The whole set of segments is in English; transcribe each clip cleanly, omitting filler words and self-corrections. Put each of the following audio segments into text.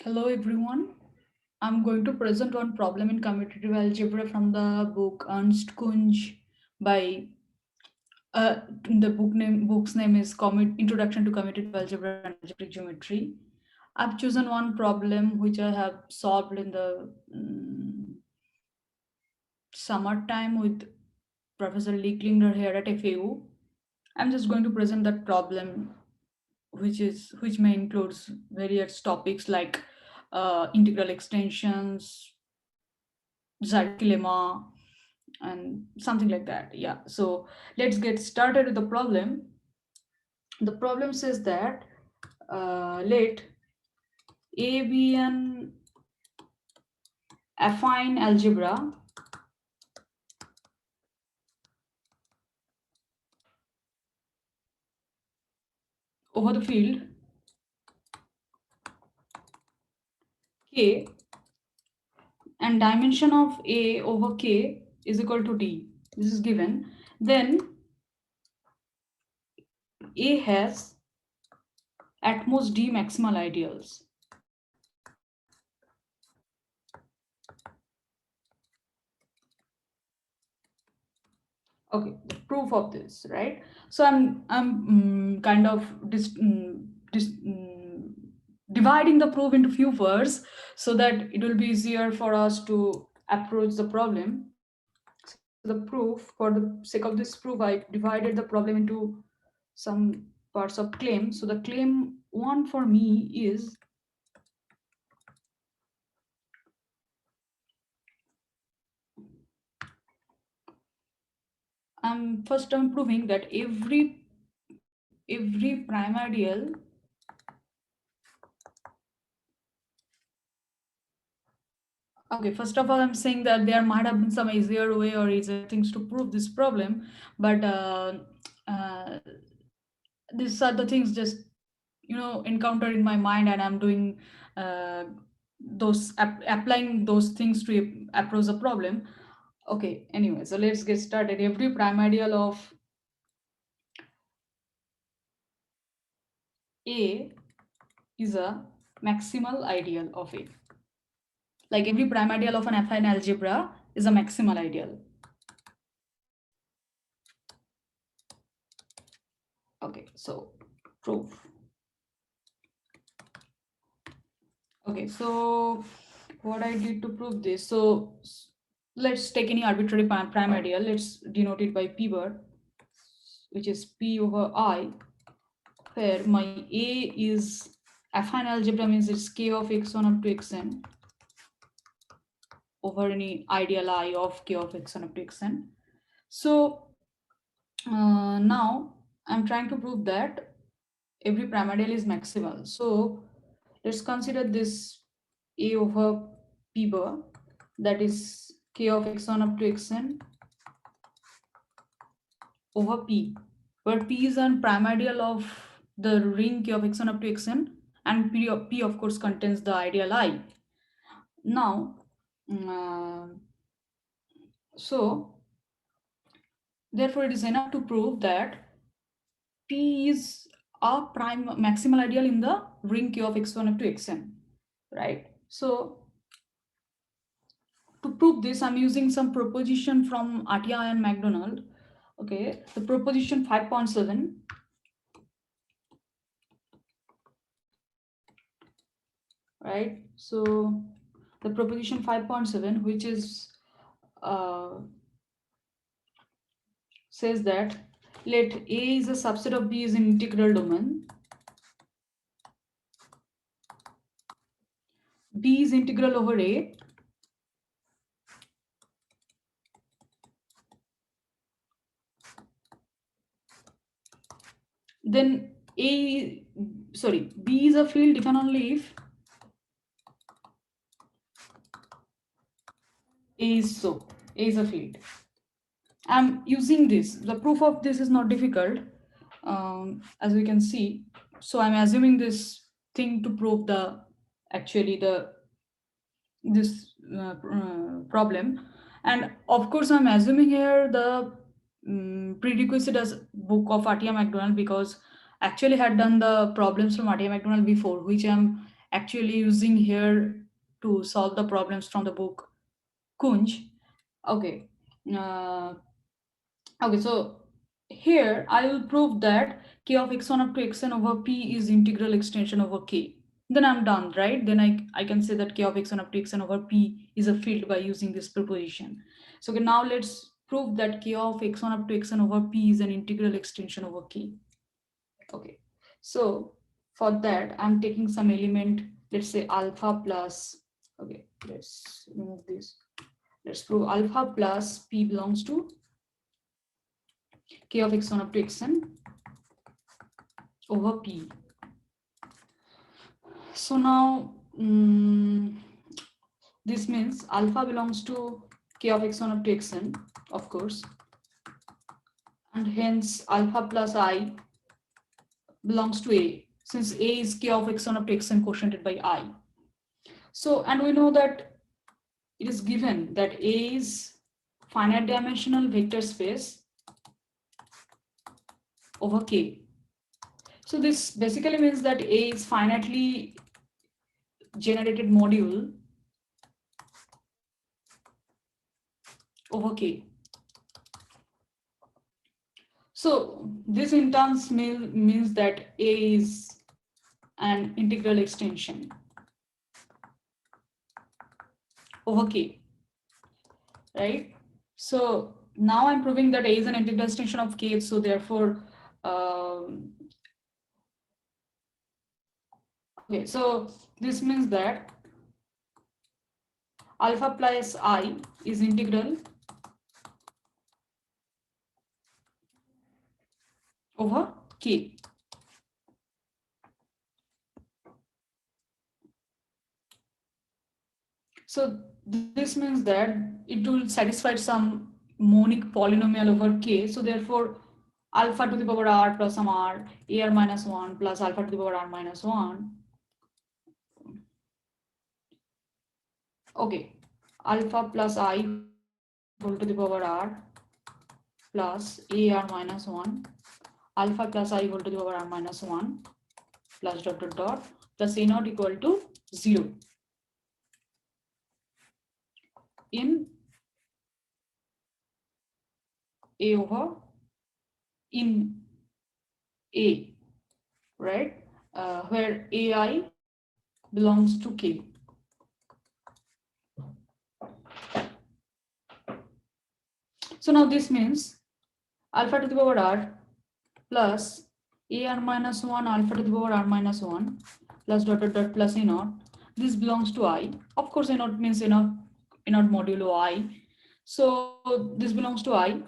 Hello everyone. I'm going to present one problem in commutative algebra from the book Ernst Kunz by the book's name is Introduction to Commutative Algebra and Algebraic Geometry. I've chosen one problem which I have solved in the summertime with Professor Lee Klinger here at FAU. I'm just going to present that problem which may includes various topics like integral extensions, Zariski lemma, and something like that. Yeah. So let's get started with the problem. The problem says that let A be an affine algebra over the field K, and dimension of A over K is equal to T. This is given. Then A has at most D maximal ideals. Okay, the proof of this, right? So I'm kind of dividing the proof into few words so that it will be easier for us to approach the problem. So the proof, for the sake of this proof, I divided the problem into some parts of claim. So the claim one for me is first I'm proving that every prime ideal Okay, first of all, I'm saying that there might have been some easier way or easier things to prove this problem, but uh, these are the things just encountered in my mind, and I'm doing applying those things to approach the problem. Okay, anyway, so let's get started. Every prime ideal of A is a maximal ideal of A. Like every prime ideal of an affine algebra is a maximal ideal. Okay, so proof. Okay, so what I did to prove this, so let's take any arbitrary prime ideal. Let's denote it by p bar, which is p over I, where my A is affine algebra, means it's k of x1 up to xn over any ideal I of k of x1 up to xn. So now I'm trying to prove that every prime ideal is maximal. So let's consider this A over p bar, that is k of x1 up to xn over p, where p is a prime ideal of the ring k of x1 up to xn, and p of course contains the ideal I. Now, so therefore it is enough to prove that p is a prime maximal ideal in the ring k of x1 up to xn, right? So to prove this, I'm using some proposition from Atiyah and MacDonald. Okay, the proposition 5.7, right? So the proposition 5.7, which is says that let A is a subset of B is an integral domain. B is integral over A. Then B is a field if and only if A is A is a field. I'm using this. The proof of this is not difficult, as we can see. So I'm assuming this thing to prove this problem, and of course I'm assuming here the prerequisite as book of Atiyah MacDonald, because actually had done the problems from Atiyah MacDonald before, which I'm actually using here to solve the problems from the book Kunz. Okay. Uh, okay, so here I will prove that k of x1 up to xn over p is integral extension over k. Then I'm done, right? Then I can say that k of x1 up to xn over p is a field by using this proposition. So okay, now let's prove that k of x1 up to xn over p is an integral extension over k. Okay, so for that I'm taking some element, let's say alpha plus, okay, let's remove this. Let's prove alpha plus p belongs to k of x1 up to xn over p. So now this means alpha belongs to k of x1 up to xn, of course, and hence alpha plus I belongs to a, since a is k of x1 up to xn quotiented by I. So, and we know that it is given that a is finite dimensional vector space over k. So this basically means that a is finitely generated module over k. So this in turns means that a is an integral extension over k, right? So now I'm proving that a is an integral extension of k, so therefore okay, so this means that alpha plus I is integral over k. So this means that it will satisfy some monic polynomial over k. So therefore, alpha to the power r plus some r, ar minus 1 plus alpha to the power r minus 1. Okay, alpha plus I whole to the power r plus ar minus 1, alpha plus I whole to the power r minus 1 plus dot dot dot plus a naught equal to 0 in a over in a, right? Where ai belongs to k. So now this means alpha to the power r plus ar minus 1 alpha to the power r minus 1 plus dot dot dot plus a naught. This belongs to I. Of course, a naught means a naught modulo I. So this belongs to I.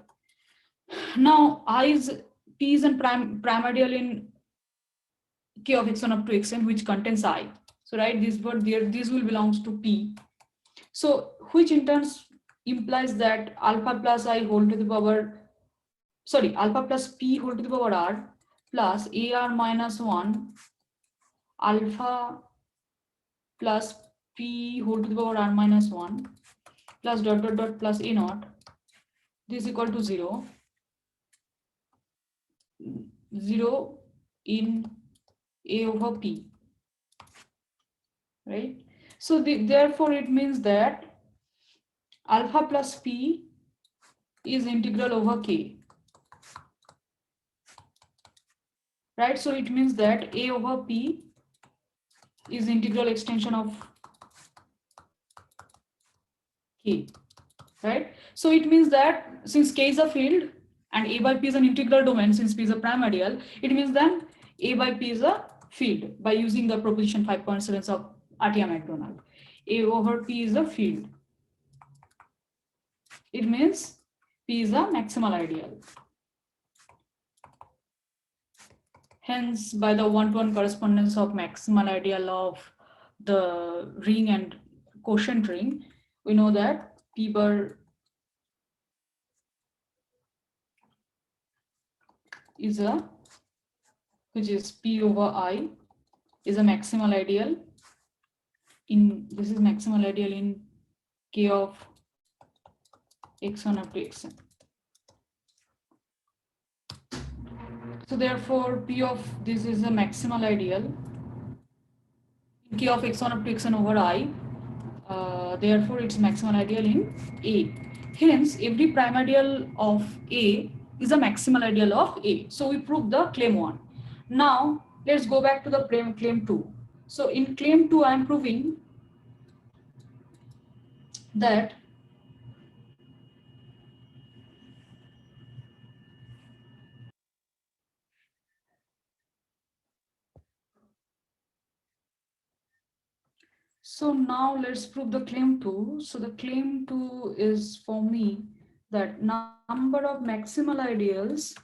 Now I is p is a primordial in k of x1 up to xn, which contains I. So right, this word there, this will belongs to p. So which in turn implies that alpha plus I whole to the power, sorry, alpha plus p whole to the power r plus ar minus 1 alpha plus p whole to the power r minus 1 plus dot dot dot plus a naught, this is equal to 0 in a over p, right? So therefore it means that alpha plus p is integral over k, right? So it means that a over p is integral extension of k, right? So it means that since k is a field and a by p is an integral domain, since p is a primordial, it means then a by p is a field by using the proposition 5.7 of Artin Ring. A over p is a field. It means p is a maximal ideal. Hence, by the one-to-one correspondence of maximal ideal of the ring and quotient ring, we know that p bar is a, which is p over I, is a maximal ideal in, this is maximal ideal in k of x1 up to xn. So therefore p of this is a maximal ideal K of x1 up to xn over I. Therefore, it's maximal ideal in A. Hence, every prime ideal of A is a maximal ideal of A. So we prove the claim 1. Now, let's go back to the claim 2. So in claim 2, I am proving that so now let's prove the claim 2. So the claim 2 is for me that number of maximal ideals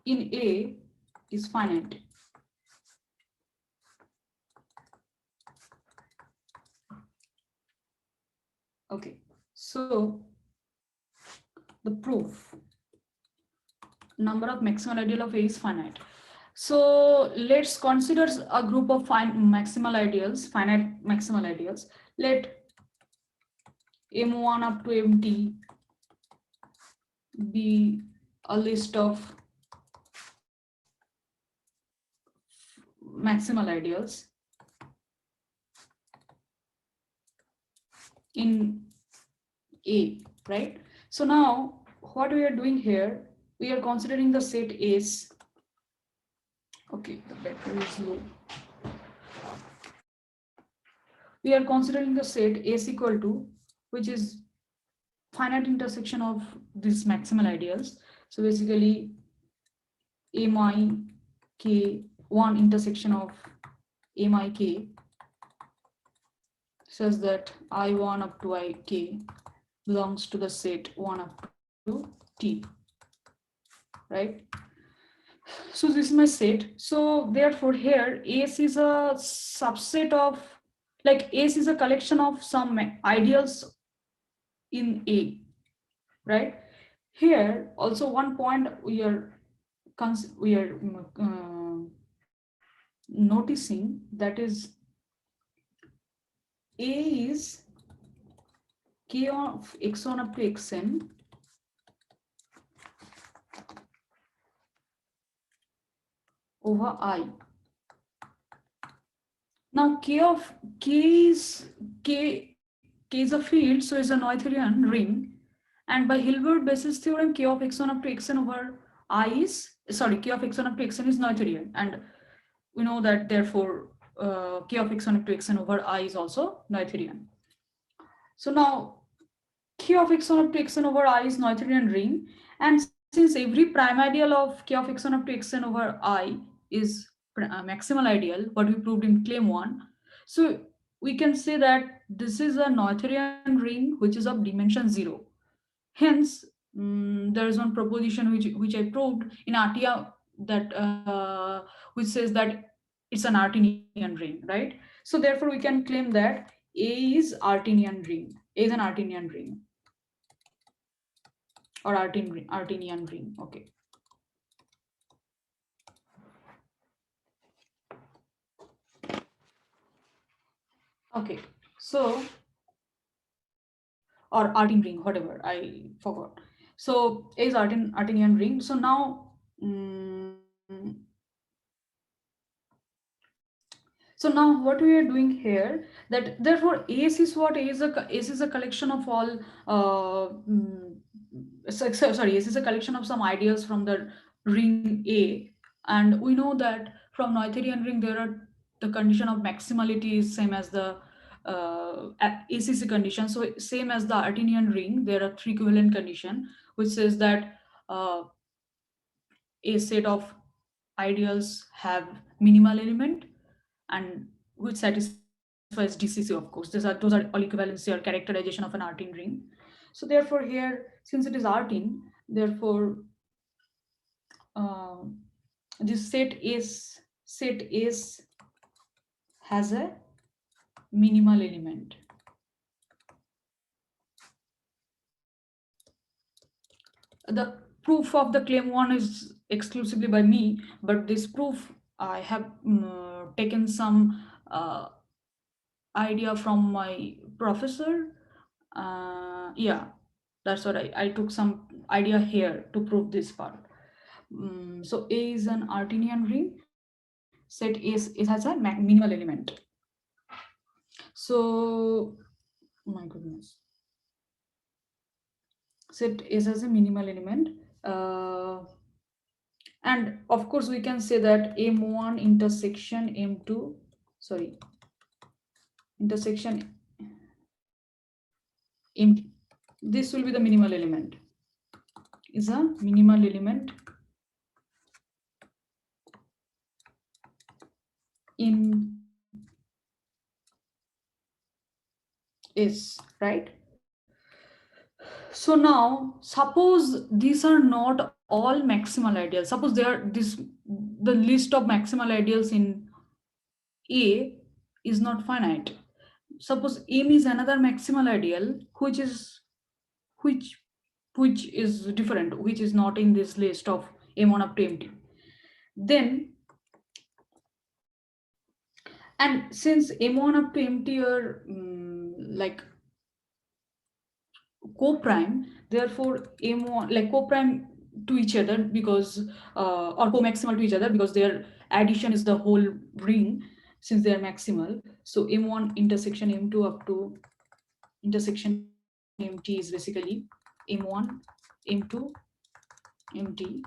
in A is finite. Okay, so the proof number of maximal ideal of A is finite. So let's consider a group of maximal ideals, finite maximal ideals. Let M1 up to MT be a list of maximal ideals in A, right? So now what we are doing here, we are considering the set S. Okay, the battery is low. We are considering the set S equal to, which is finite intersection of these maximal ideals. So basically, mi k, one intersection of mi k, says that I1 up to ik belongs to the set 1 up to t, right? So this is my set. So therefore here S is a subset of, like S is a collection of some ideals in A, right? Here also one point we are noticing, that is A is k of x1 up to xn over I. Now k is a field, so is a Noetherian ring, and by Hilbert basis theorem, k of x1 up to xn over I is, sorry, k of x1 up to xn is Noetherian, and we know that therefore k of x1 up to xn over I is also Noetherian. So now k of x1 up to xn over I is Noetherian ring, and since every prime ideal of k of x1 up to xn over I is maximal ideal, what we proved in claim 1, so we can say that this is a Noetherian ring which is of dimension 0. Hence, there is one proposition which I proved in Artia, that which says that it's an Artinian ring, right? So therefore, we can claim that A is Artinian ring. A is an Artinian ring, or Artinian ring. Okay. Okay. So, or Artin ring, whatever, I forgot. So A is Artinian ring. So now. So now what we are doing here, that therefore AS is what? AS is a collection of all sorry, AS is a collection of some ideas from the ring A, and we know that from Noetherian ring there are, the condition of maximality is same as the ACC condition. So same as the Artinian ring, there are three equivalent condition which says that a set of ideals have minimal element, and which satisfies DCC, of course. Those are all equivalency or characterization of an Artin ring. So therefore here, since it is Artin, therefore uh, this set S has a minimal element. The proof of the claim 1 is exclusively by me, but this proof I have taken some idea from my professor. Yeah, that's what I took some idea here to prove this part. So A is an Artinian ring. Set is it has a minimal element. So my goodness, set is as a minimal element. Uh, and of course we can say that M1 intersection M2, sorry, intersection M. This will be the minimal element. Is a minimal element in is, right? So now suppose these are not all maximal ideals. Suppose they are this, the list of maximal ideals in A is not finite. Suppose M is another maximal ideal which which is different, which is not in this list of M1 up to MT. Then, and since M1 up to MT are like co-prime, therefore M1 like co-prime to each other because or co-maximal to each other because their addition is the whole ring since they are maximal. So M1 intersection M2 up to intersection MT is basically M1 M2 MT,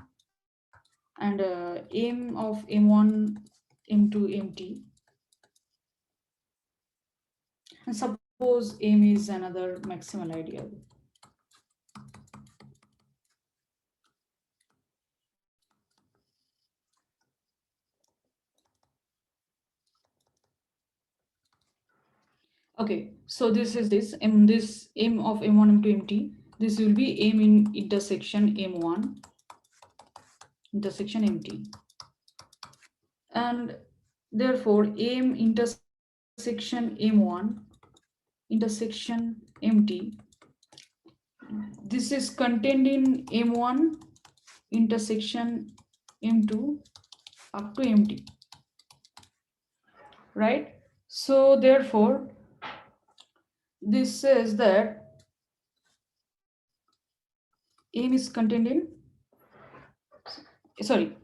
and M of M1 M2 MT, and suppose M is another maximal ideal. Okay, so this is this M of M1 M2 MT. This will be M in intersection M1 intersection MT, and therefore M intersection M1 intersection MT. This is contained in M1 intersection M2 up to MT, right? So therefore this says that M is contained in, sorry,